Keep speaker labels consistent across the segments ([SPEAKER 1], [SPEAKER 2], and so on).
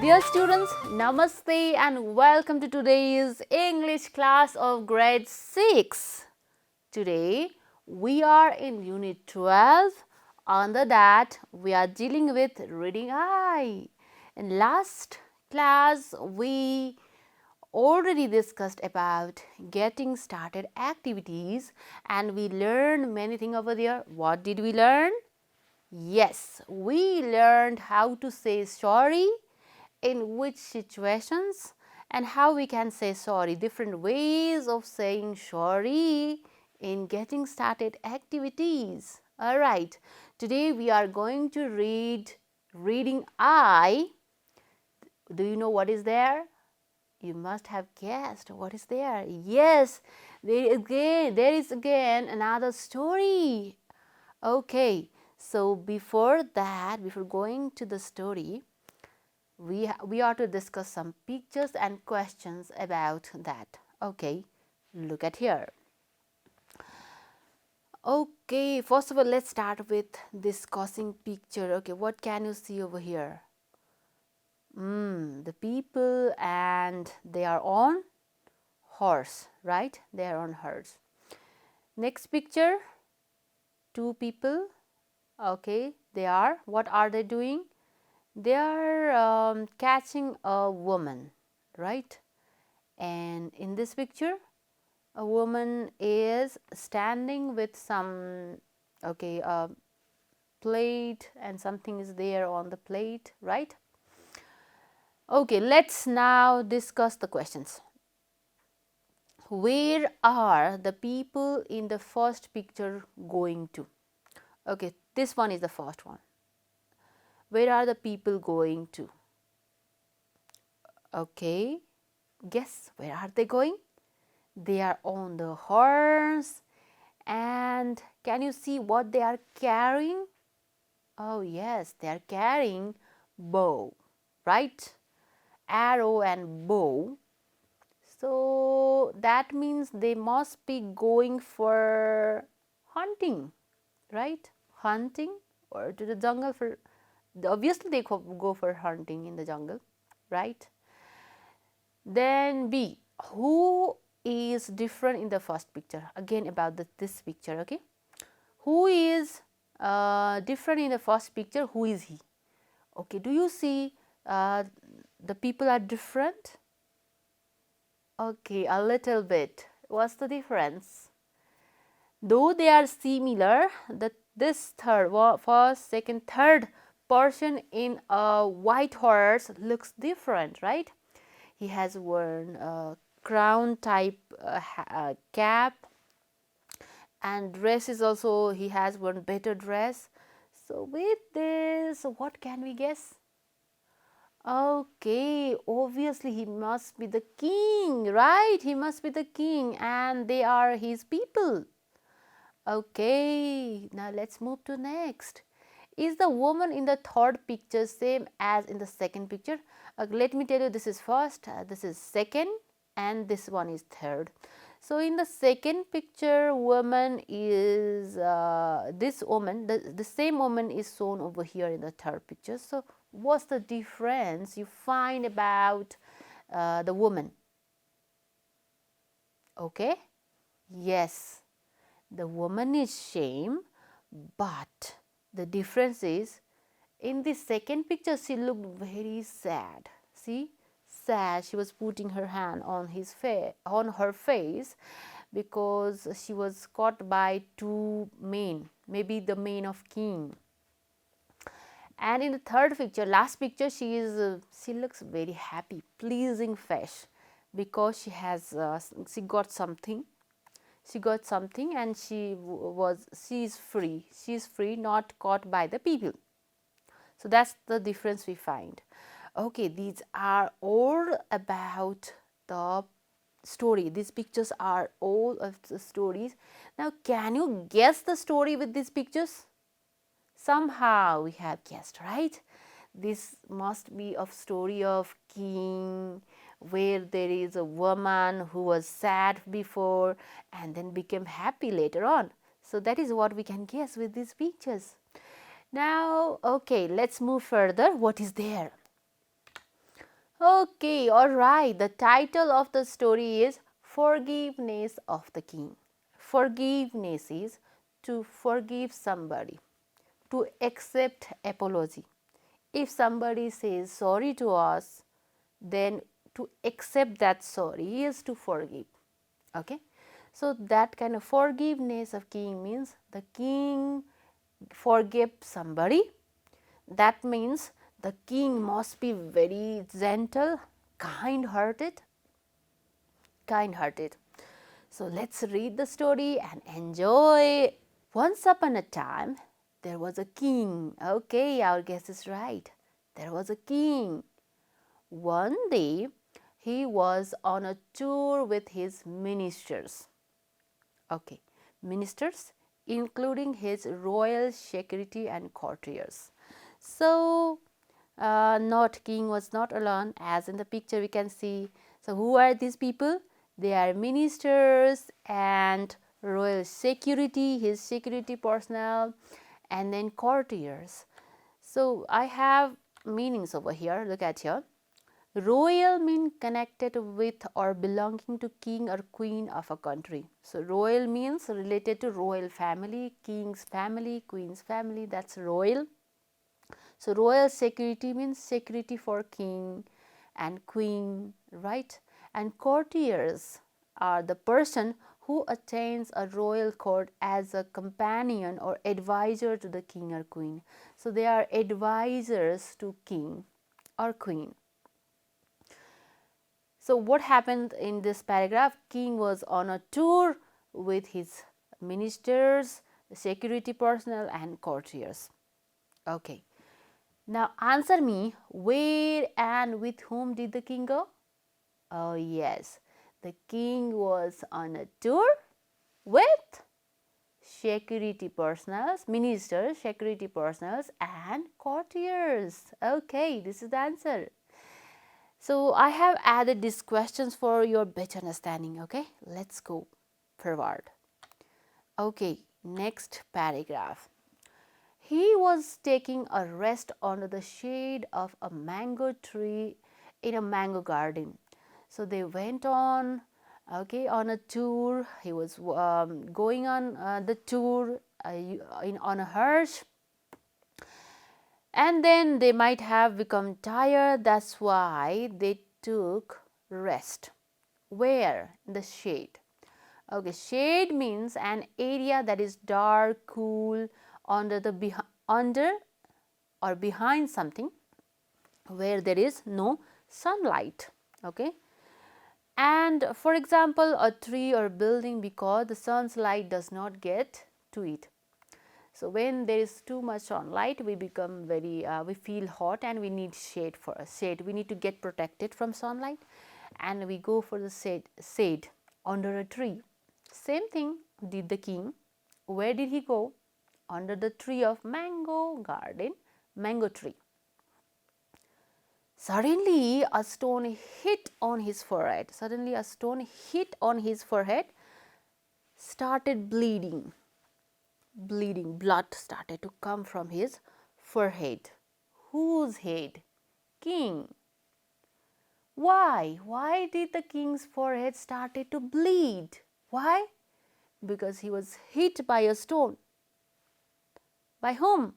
[SPEAKER 1] Dear students, Namaste and welcome to today's English class of grade 6. Today we are in unit 12. Under that we are dealing with reading I. In last class we already discussed about getting started activities and we learned many things over there. What did we learn? Yes, we learned how to say sorry, in which situations, and how we can say sorry, different ways of saying sorry in getting started activities. Alright, today we are going to read reading I. Do you know what is there? You must have guessed what is there. Yes, there is again another story. Okay, so before that, before going to the story, we are to discuss some pictures and questions about that. Okay, look at here. Okay, first of all, let's start with discussing picture. Okay, what can you see over here? The people and they are on horse, right? They are on horse. Next picture, two people. Okay, they are, what are they doing? They are catching a woman, right? And in this picture, a woman is standing with some, okay, plate and something is there on the plate, right? Okay, let's now discuss the questions. Where are the people in the first picture going to? Okay, this one is the first one. Where are the people going to? Okay, guess where are they going? They are on the horse. And can you see what they are carrying? Oh yes, they are carrying bow, right? Arrow and bow. So that means they must be going for hunting, right? Hunting or to the jungle for, obviously they go for hunting in the jungle, right? Then B, who is different in the first picture? Again about this picture, okay? Who is different in the first picture? Who is he? Okay, do you see the people are different? Okay, a little bit. What's the difference? Though they are similar, this first, second, third person in a white horse looks different, right? He has worn a crown type cap, and dress is also, he has worn better dress. So with this, what can we guess? Okay, obviously he must be the king, right? He must be the king and they are his people. Okay, now let's move to next. Is the woman in the third picture same as in the second picture? Let me tell you, this is first, this is second, and this one is third. So in the second picture, woman is this woman, the same woman is shown over here in the third picture. So what's the difference you find about the woman? Okay, yes, the woman is same, but the difference is in the second picture she looked very sad. See, sad. She was putting her hand on her face because she was caught by two men, maybe the men of king. And in the third picture, last picture, she looks very happy, pleasing face because she got something. She got something and she is free, not caught by the people. So that's the difference we find. Okay, these are all about the story. These pictures are all of the stories. Now can you guess the story with these pictures? Somehow we have guessed, right? This must be a story of king where there is a woman who was sad before and then became happy later on. So that is what we can guess with these pictures. Now, okay, let's move further. What is there? Okay, alright. The title of the story is Forgiveness of the King. Forgiveness is to forgive somebody, to accept apology. If somebody says sorry to us, then to accept that sorry is to forgive. Okay, so that kind of forgiveness of king means the king forgave somebody. That means the king must be very gentle, kind hearted. So let's read the story and enjoy. Once upon a time, there was a king. Okay, our guess is right. There was a king. One day, he was on a tour with his ministers. Okay, ministers, including his royal security and courtiers. So, not king was not alone, as in the picture we can see. So, who are these people? They are ministers and royal security, his security personnel, and then courtiers. So, I have meanings over here. Look at here. Royal means connected with or belonging to king or queen of a country. So, royal means related to royal family, king's family, queen's family, that's royal. So, royal security means security for king and queen, right? And courtiers are the person who attends a royal court as a companion or advisor to the king or queen. So, they are advisors to king or queen. So, what happened in this paragraph? King was on a tour with his ministers, security personnel, and courtiers. Okay. Now, answer me, where and with whom did the king go? Oh, yes. The king was on a tour with security personnel, ministers, security personnel, and courtiers. Okay, this is the answer. So, I have added these questions for your better understanding. Okay, let's go forward. Okay, next paragraph. He was taking a rest under the shade of a mango tree in a mango garden. So, they went on, okay, on a tour. He was going on the tour on a horse, and then they might have become tired. That's why they took rest. Where? In the shade. Okay, shade means an area that is dark, cool, under or behind something where there is no sunlight. Okay, and for example, a tree or building, because the sun's light does not get to it. So, when there is too much sunlight, we become we feel hot and we need shade. For a shade, we need to get protected from sunlight, and we go for the shade under a tree. Same thing did the king. Where did he go? Under the tree of mango garden, mango tree. Suddenly, a stone hit on his forehead. Suddenly, a stone hit on his forehead, started bleeding. Blood started to come from his forehead. Whose head? King. Why? Why did the king's forehead started to bleed? Why? Because he was hit by a stone. By whom?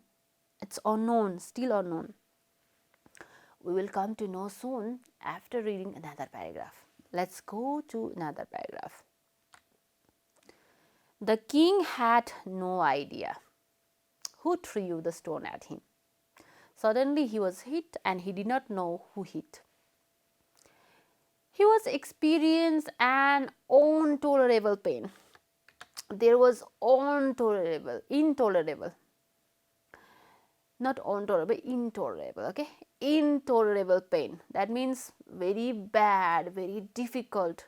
[SPEAKER 1] It's unknown, still unknown. We will come to know soon after reading another paragraph. Let's go to another paragraph. The king had no idea who threw the stone at him. Suddenly he was hit and he did not know who hit. He was experiencing an intolerable pain. There was intolerable, not intolerable, intolerable, okay? Intolerable pain. That means very bad, very difficult,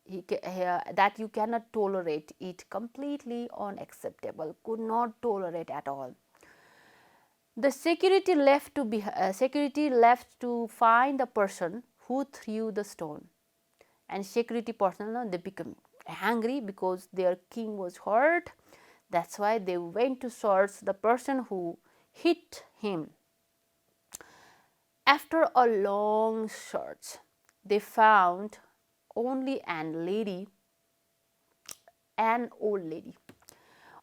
[SPEAKER 1] that you cannot tolerate it, completely unacceptable, could not tolerate at all. The security left to find the person who threw the stone, and security personnel, they become angry because their king was hurt. That's why they went to search the person who hit him. After a long search, they found only an old lady,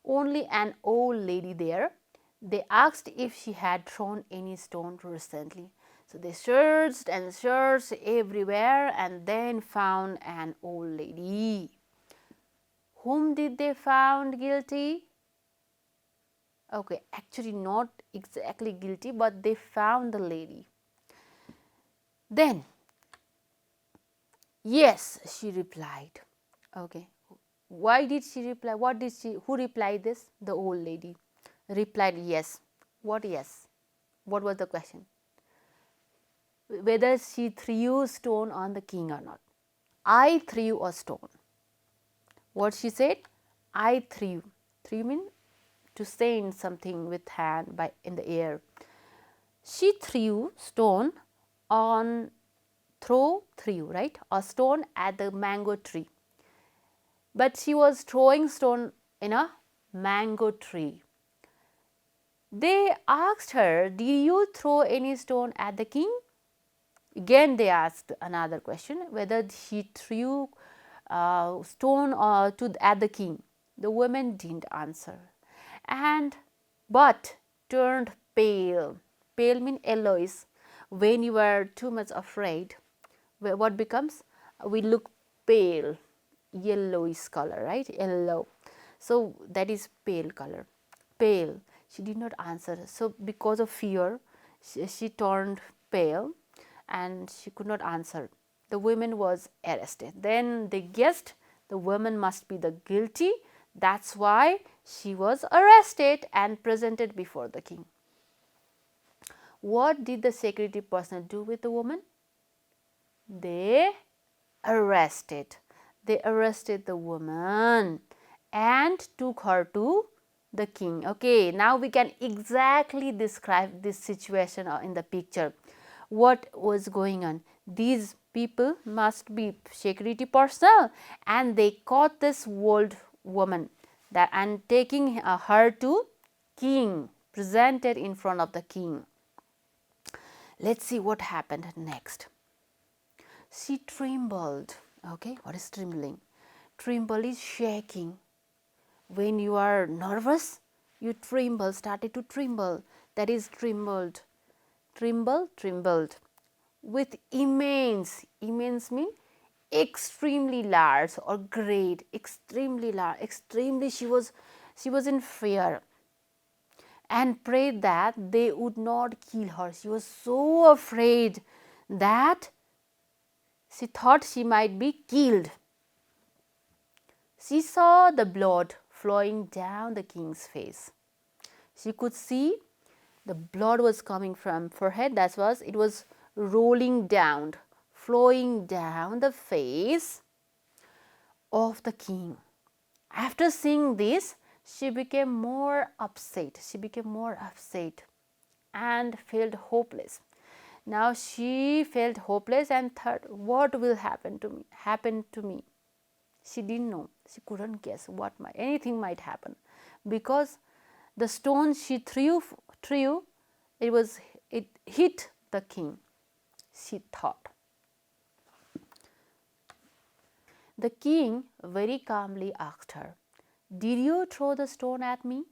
[SPEAKER 1] only an old lady there. They asked if she had thrown any stone recently. So they searched and searched everywhere and then found an old lady. Whom did they found guilty? Okay, actually not exactly guilty, but they found the lady. Then, yes, she replied. Okay, why did she reply? What did she? Who replied this? The old lady replied yes. What yes? What was the question? Whether she threw stone on the king or not. I threw a stone. What she said? I threw. Threw means to send something with hand by in the air. She threw stone on threw right, a stone at the mango tree. But she was throwing stone in a mango tree. They asked her, did you throw any stone at the king? Again they asked another question, whether she threw stone at the king. The woman didn't answer, and but turned pale. Pale means yellowish. When you are too much afraid, what becomes? We look pale, yellowish color, right? Yellow. So that is pale color. Pale. She did not answer. So because of fear, she turned pale and she could not answer. The woman was arrested. Then they guessed the woman must be the guilty. That's why she was arrested and presented before the king. What did the security personnel do with the woman? They arrested. They arrested the woman and took her to the king. Okay, now we can exactly describe this situation in the picture. What was going on? These people must be security personnel, and they caught this old woman and taking her to king, presented in front of the king. Let's see what happened next. She trembled. Okay, what is trembling? Tremble is shaking. When you are nervous, you tremble, started to tremble. That is trembled. Trembled. With immense mean extremely large or great, extremely large, extremely she was in fear and prayed that they would not kill her. She was so afraid that she thought she might be killed. She saw the blood flowing down the king's face. She could see the blood was coming from forehead. That was, it was rolling down, flowing down the face of the king. After seeing this, she became more upset. And felt hopeless. Now she felt hopeless and thought, what will happen to me? She didn't know. She couldn't guess anything might happen, because the stone she threw, it hit the king. She thought. The king very calmly asked her, "Did you throw the stone at me?"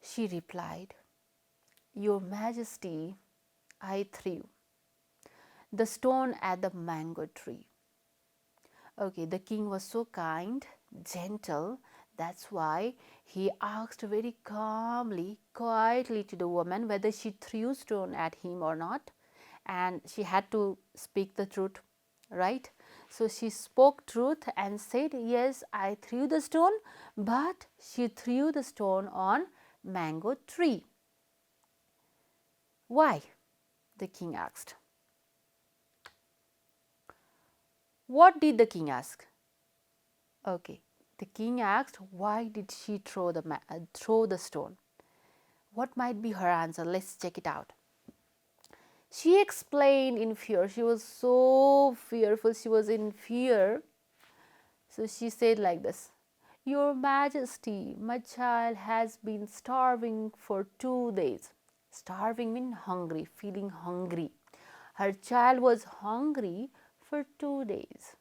[SPEAKER 1] She replied, "Your Majesty, I threw the stone at the mango tree." Okay, the king was so kind, gentle. That's why he asked very calmly, quietly to the woman whether she threw stone at him or not. And she had to speak the truth, right? So she spoke truth and said, "Yes, I threw the stone, but she threw the stone on mango tree." Why? The king asked. What did the king ask? Okay, the king asked, why did she throw the stone? What might be her answer? Let's check it out. She explained in fear. She was so fearful. She was in fear. So she said like this, "Your Majesty, my child has been starving for 2 days." Starving means hungry, feeling hungry. Her child was hungry for 2 days.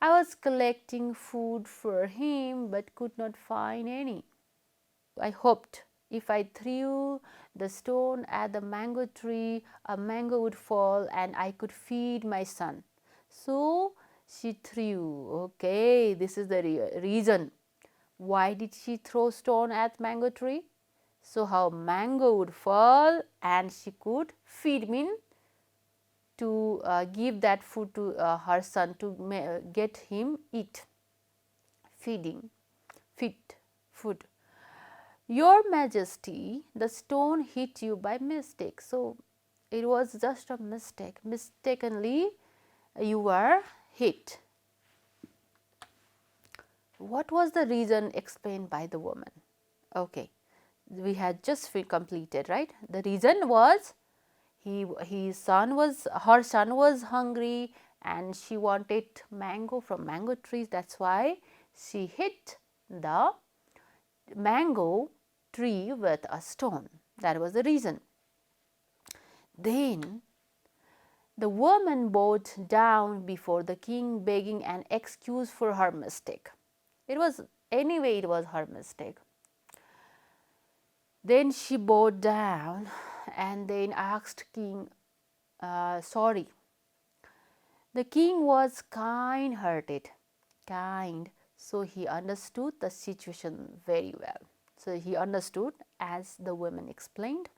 [SPEAKER 1] I was collecting food for him but could not find any. I hoped if I threw the stone at the mango tree, a mango would fall and I could feed my son. So she threw. Okay, this is the reason. Why did she throw stone at mango tree? So how mango would fall and she could feed me to give that food to her son to get him eat. Feeding, feed, food. Your Majesty, the stone hit you by mistake. So it was just a mistake. Mistakenly you were hit. What was the reason explained by the woman? Okay, we had just completed, right? The reason was her son was hungry and she wanted mango from mango trees. That's why she hit the mango tree with a stone. That was the reason. Then the woman bowed down before the king, begging an excuse for her mistake. It was her mistake. Then she bowed down and then asked king sorry. The king was kind-hearted, so he understood the situation very well. So he understood as the woman explained.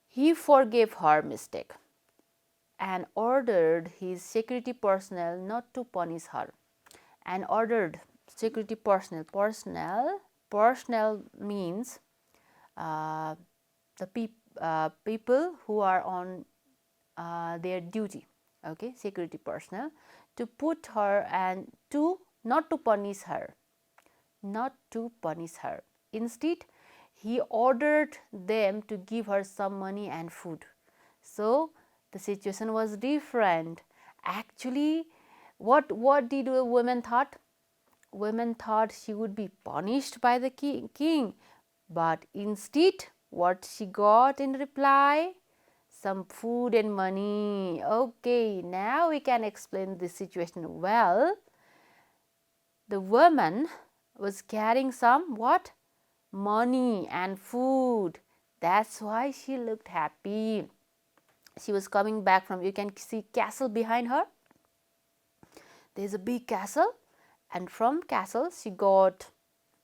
[SPEAKER 1] He forgave her mistake and ordered his security personnel not to punish her. And ordered security personnel means the people who are on their duty, okay, security personnel, to put her and to not to punish her. Instead, he ordered them to give her some money and food. So the situation was different. Actually, what did the women thought? Women thought she would be punished by the king, but instead what she got in reply? Some food and money. Okay, now we can explain this situation well. The woman was carrying some what? Money and food. That's why she looked happy. She was coming back from, you can see castle behind her. There's a big castle, and from castle she got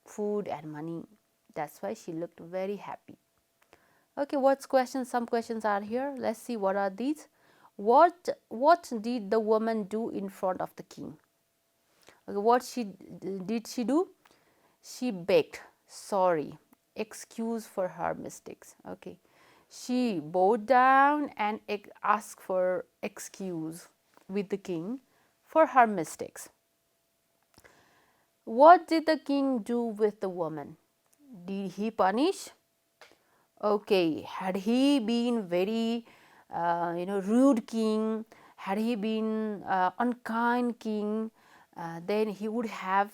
[SPEAKER 1] food and money. That's why she looked very happy. Okay, what's questions? Some questions are here. Let's see what are these. What did the woman do in front of the king? Okay, what did she do? She begged sorry, excuse for her mistakes. Okay, she bowed down and asked for excuse with the king for her mistakes. What did the king do with the woman? Did he punish? Okay, had he been very rude king, had he been unkind king, then he would have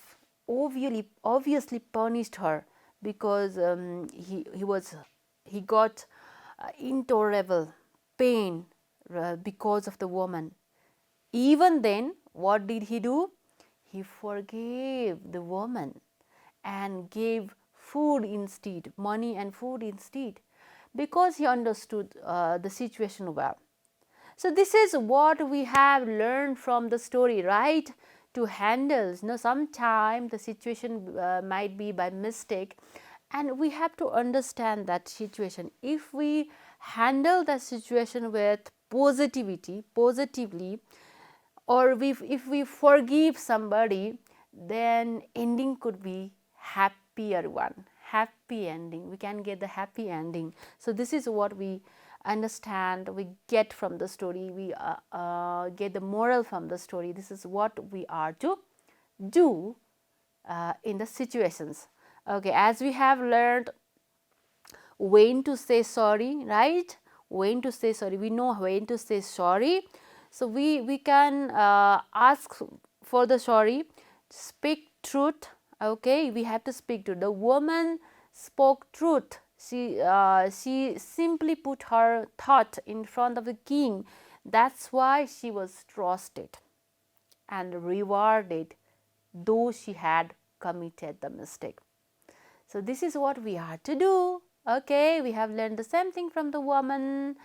[SPEAKER 1] obviously punished her, because he got intolerable pain because of the woman. Even then, what did he do? He forgave the woman and gave food instead, money and food instead, because he understood the situation well. So this is what we have learned from the story, right? To handle, sometimes the situation might be by mistake, and we have to understand that situation. If we handle the situation with positively, or if we forgive somebody, then ending could be happier one, happy ending. We can get the happy ending. So this is what we understand, we get from the story, we get the moral from the story. This is what we are to do in the situations. Okay, as we have learned when to say sorry, right? When to say sorry, we know when to say sorry. So we can ask for the sorry, speak truth. Okay, we have to speak truth. The woman spoke truth She simply put her thought in front of the king. That's why she was trusted and rewarded, though she had committed the mistake. So this is what we are to do. Okay, we have learned the same thing from the woman.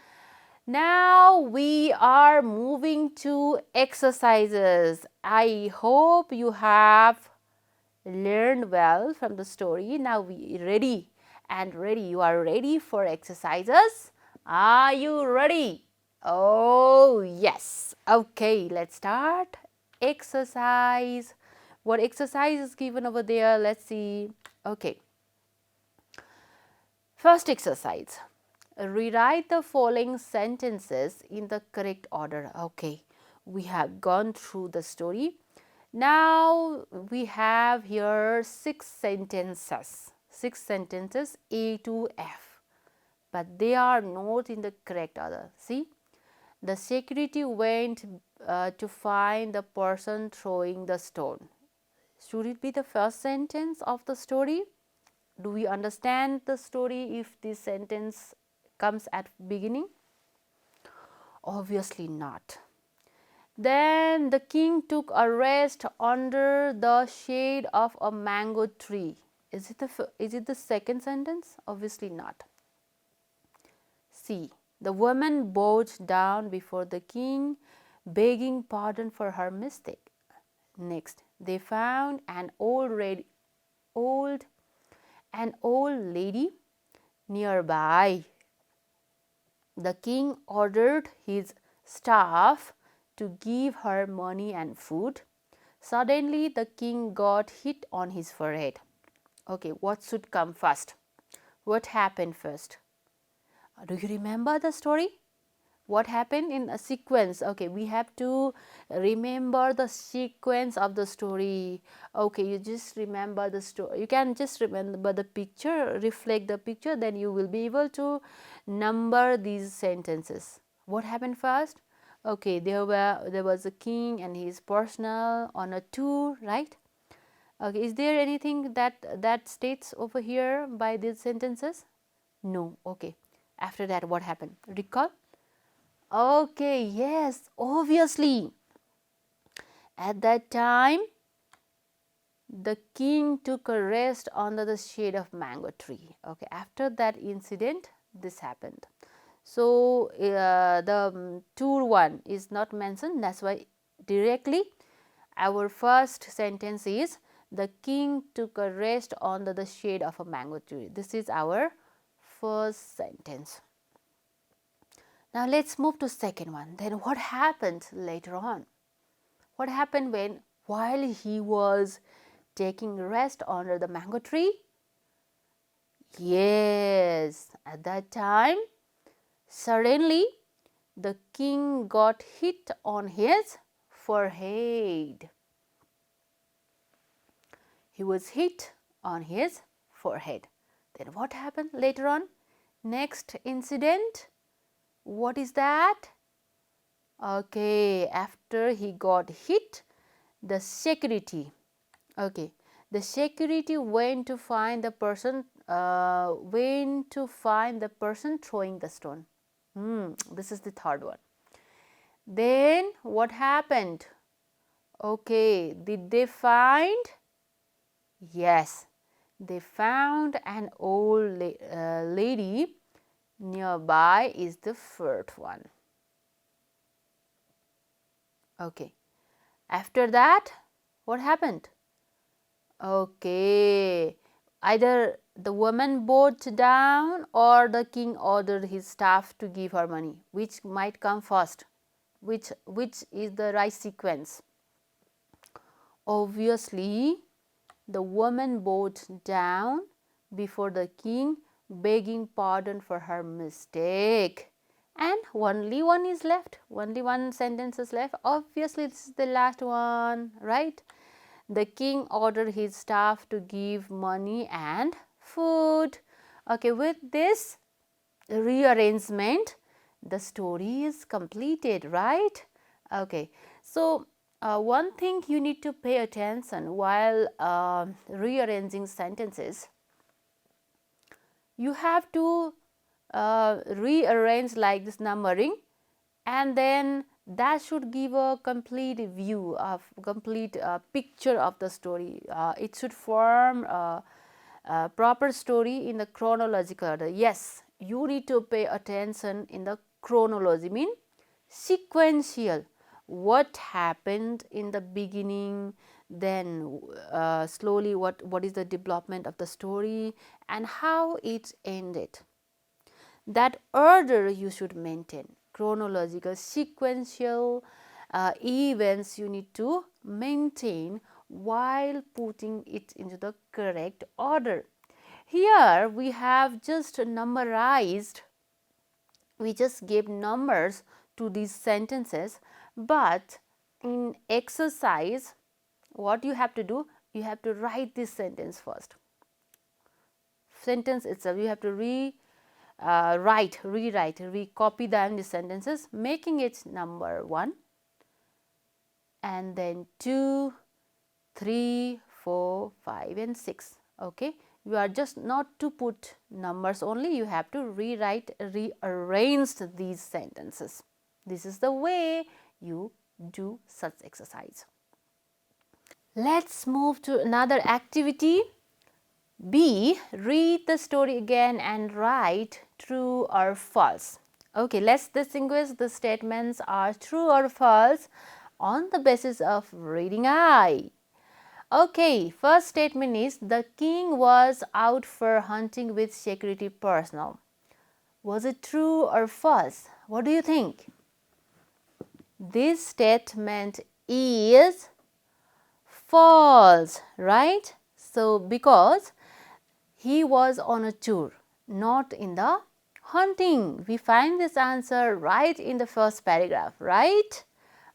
[SPEAKER 1] Now we are moving to exercises. I hope you have learned well from the story. Now we ready and ready. You are ready for exercises. Are you ready? Oh yes. Okay, let's start. Exercise. What exercise is given over there? Let's see. Okay. First exercise. Rewrite the following sentences in the correct order. Okay, we have gone through the story. Now we have here six sentences A to F, but they are not in the correct order. See, the security went to find the person throwing the stone. Should it be the first sentence of the story? Do we understand the story if this sentence comes at beginning? Obviously not. Then the king took a rest under the shade of a mango tree. Is it the second sentence? Obviously not. C. The woman bowed down before the king, begging pardon for her mistake. Next, they found an old lady nearby. The king ordered his staff to give her money and food. Suddenly, the king got hit on his forehead. Okay, what should come first? What happened first? Do you remember the story? What happened in a sequence? Okay, we have to remember the sequence of the story. Okay, you just remember the story. You can just remember the picture, reflect the picture, then you will be able to number these sentences. What happened first? Okay, there was a king and his personal on a tour, right? Okay, is there anything that states over here by these sentences? No. Okay, after that what happened? Recall. Okay, yes, obviously. At that time, the king took a rest under the shade of mango tree. Okay, after that incident, this happened. So, the tour one is not mentioned. That's why directly our first sentence is the king took a rest under the shade of a mango tree. This is our first sentence. Now let's move to second one. Then what happened later on? What happened while he was taking rest under the mango tree? Yes, at that time, suddenly the king got hit on his forehead. He was hit on his forehead. Then what happened later on? Next incident. What is that? Okay, after he got hit, the security. Okay, the security went to find the person. Throwing the stone. This is the third one. Then what happened? Okay, did they find? Yes, they found an old lady nearby. Is the fourth one. Okay, after that, what happened? Okay, either the woman bowed down or the king ordered his staff to give her money. Which might come first? Which is the right sequence? Obviously, the woman bowed down before the king, begging pardon for her mistake. And only one is left. Only one sentence is left. Obviously, this is the last one, right? The king ordered his staff to give money and food. Okay, with this rearrangement, the story is completed, right? Okay, so one thing you need to pay attention while rearranging sentences, you have to rearrange like this numbering, and then that should give a complete view of complete picture of the story. It should form a proper story in the chronological order. Yes, you need to pay attention in the chronology, mean sequential. What happened in the beginning, then slowly what is the development of the story and how it ended. That order you should maintain. Chronological, sequential events you need to maintain while putting it into the correct order. Here we have just numberized, we just gave numbers to these sentences, but in exercise what you have to do, you have to write this sentence first. Sentence itself you have to rewrite, recopy them the sentences, making it number 1 and then 2, 3, 4, 5 and 6. Okay, you are just not to put numbers only, you have to rewrite, rearrange these sentences. This is the way you do such exercise. Let's move to another activity. B. Read the story again and write true or false. Okay, let's distinguish the statements are true or false on the basis of reading eye. Okay, first statement is the king was out for hunting with security personnel. Was it true or false? What do you think? This statement is false, right? So, because he was on a tour, not in the hunting. We find this answer right in the first paragraph, right?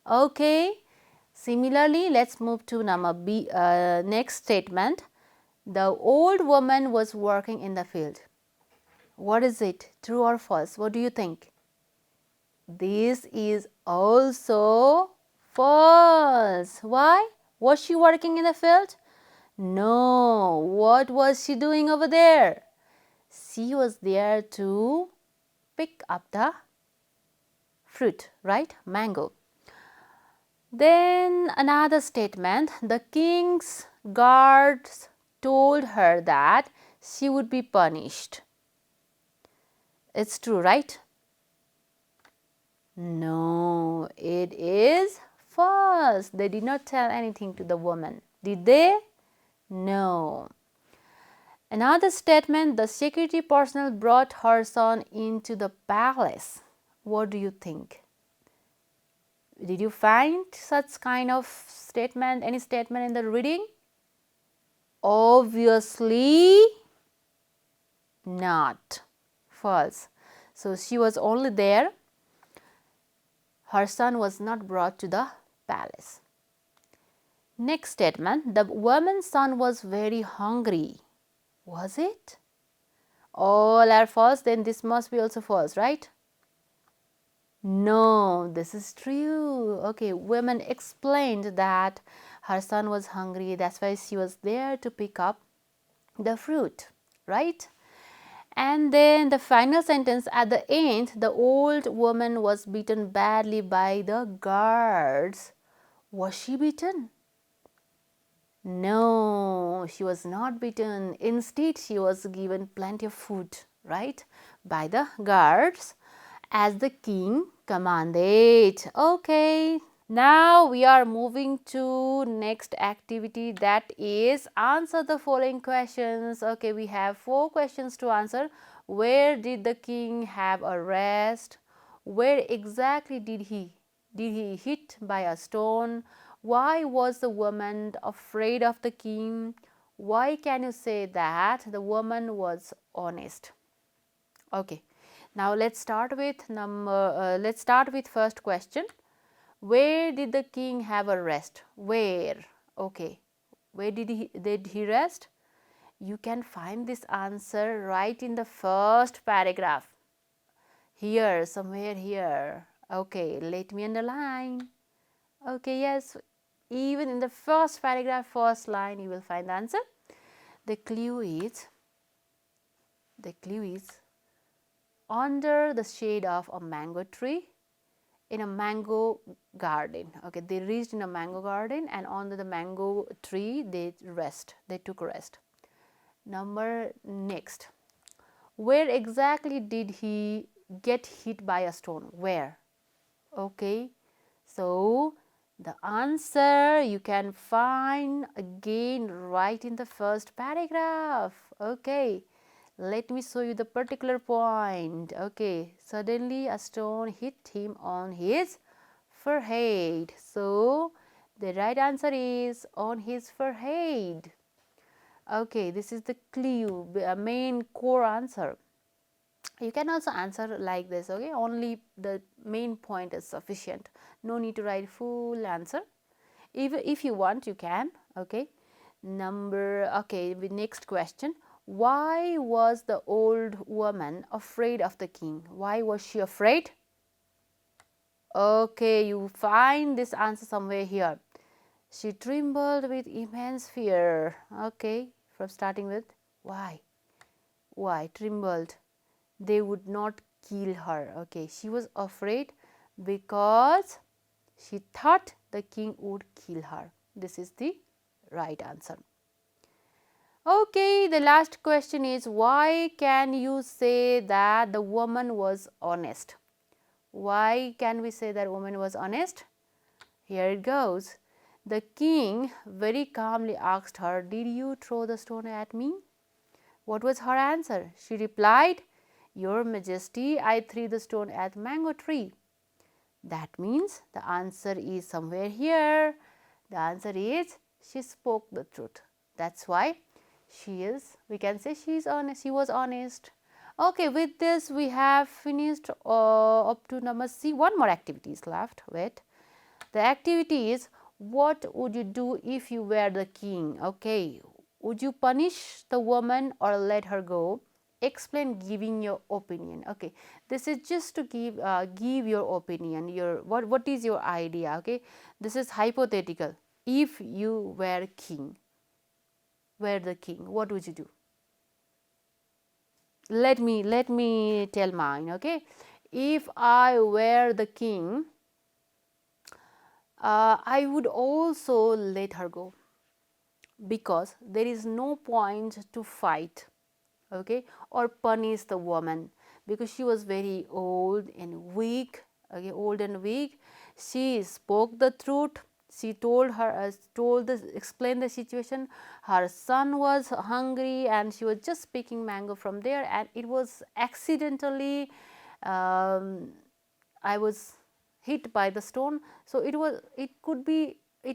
[SPEAKER 1] Okay. Similarly, let's move to number B, next statement. The old woman was working in the field. What is it? True or false? What do you think? This is also false. Why? Was she working in the field? No. What was she doing over there? She was there to pick up the fruit, right? Mango. Then another statement, the king's guards told her that she would be punished. It's true, right? No, it is false. They did not tell anything to the woman. Did they? No. Another statement, the security personnel brought her son into the palace. What do you think? Did you find such kind of statement, any statement in the reading? Obviously not. False. So she was only there. Her son was not brought to the palace. Next statement, the woman's son was very hungry. Was it? All are false, then this must be also false, right? No, this is true. Okay, woman explained that her son was hungry, that's why she was there to pick up the fruit, right? And then the final sentence at the end, the old woman was beaten badly by the guards. Was she beaten? No, she was not beaten. Instead, she was given plenty of food, right, by the guards as the king commanded. Okay. Now we are moving to next activity, that is answer the following questions. Okay, we have 4 questions to answer. Where did the king have a rest? Where exactly did he hit by a stone? Why was the woman afraid of the king? Why can you say that the woman was honest? Okay. Now let's start with first question. Where did the king have a rest? Where? Okay. Where did he rest? You can find this answer right in the first paragraph. Here, somewhere here. Okay, let me underline. Okay, yes, even in the first paragraph, first line, you will find the answer. The clue is The clue is under the shade of a mango tree in a mango garden. Okay, they reached in a mango garden, and under the mango tree they took rest. Next, where exactly did he get hit by a stone? Where? Okay, so the answer you can find again right in the first paragraph. Okay, let me show you the particular point. Okay, suddenly a stone hit him on his forehead. So the right answer is on his forehead. Okay, this is the clue, main core answer. You can also answer like this. Okay, only the main point is sufficient, no need to write full answer. If you want, you can. Okay, next question. Why was the old woman afraid of the king? Why was she afraid? Okay, you find this answer somewhere here. She trembled with immense fear. Okay, from starting with why trembled? They would not kill her. Okay, she was afraid because she thought the king would kill her. This is the right answer. Okay, the last question is, why can you say that the woman was honest? Why can we say that woman was honest? Here it goes. The king very calmly asked her, "Did you throw the stone at me?" What was her answer? She replied, "Your Majesty, I threw the stone at mango tree." That means the answer is somewhere here. The answer is she spoke the truth. That's why we can say she is honest. She was honest. Okay, with this we have finished up to number C. One more activity is left. Wait. The activity is, what would you do if you were the king? Okay, would you punish the woman or let her go? Explain giving your opinion. Okay, this is just to give your opinion, what is your idea. Okay, this is hypothetical. If you were the king, what would you do? Let me tell mine. Okay, if I were the king, I would also let her go, because there is no point to fight, okay, or punish the woman, because she was very old and weak. Okay, old and weak. She spoke the truth. She explained the situation. Her son was hungry and she was just picking mango from there, and it was accidentally I was hit by the stone. So it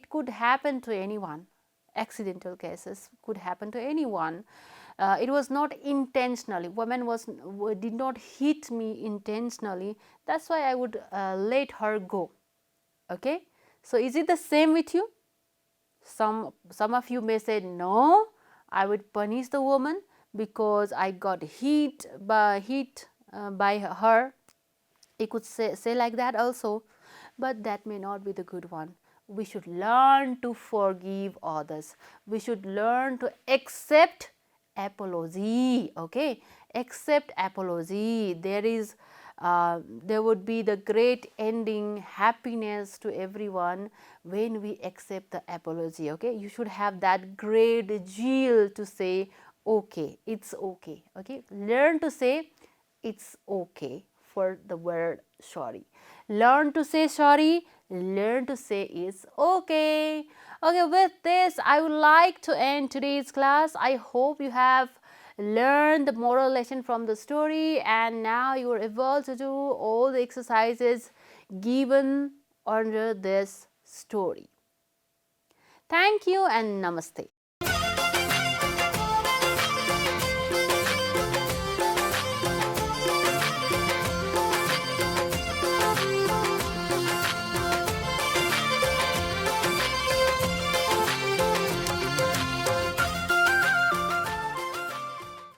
[SPEAKER 1] could happen to anyone. Accidental cases could happen to anyone. It was not intentionally. Woman did not hit me intentionally. That's why I would let her go. Okay. So is it the same with you? Some of you may say, no, I would punish the woman because I got hit by her. You could say like that also, but that may not be the good one. We should learn to forgive others. We should learn to accept apology. Okay, accept apology. There would be the great ending happiness to everyone when we accept the apology. Okay, you should have that great zeal to say, okay, it's okay. Okay, learn to say it's okay for the word sorry. Learn to say sorry, learn to say it's okay. Okay, with this, I would like to end today's class. I hope you have learned the moral lesson from the story, and now you are able to do all the exercises given under this story. Thank you and namaste.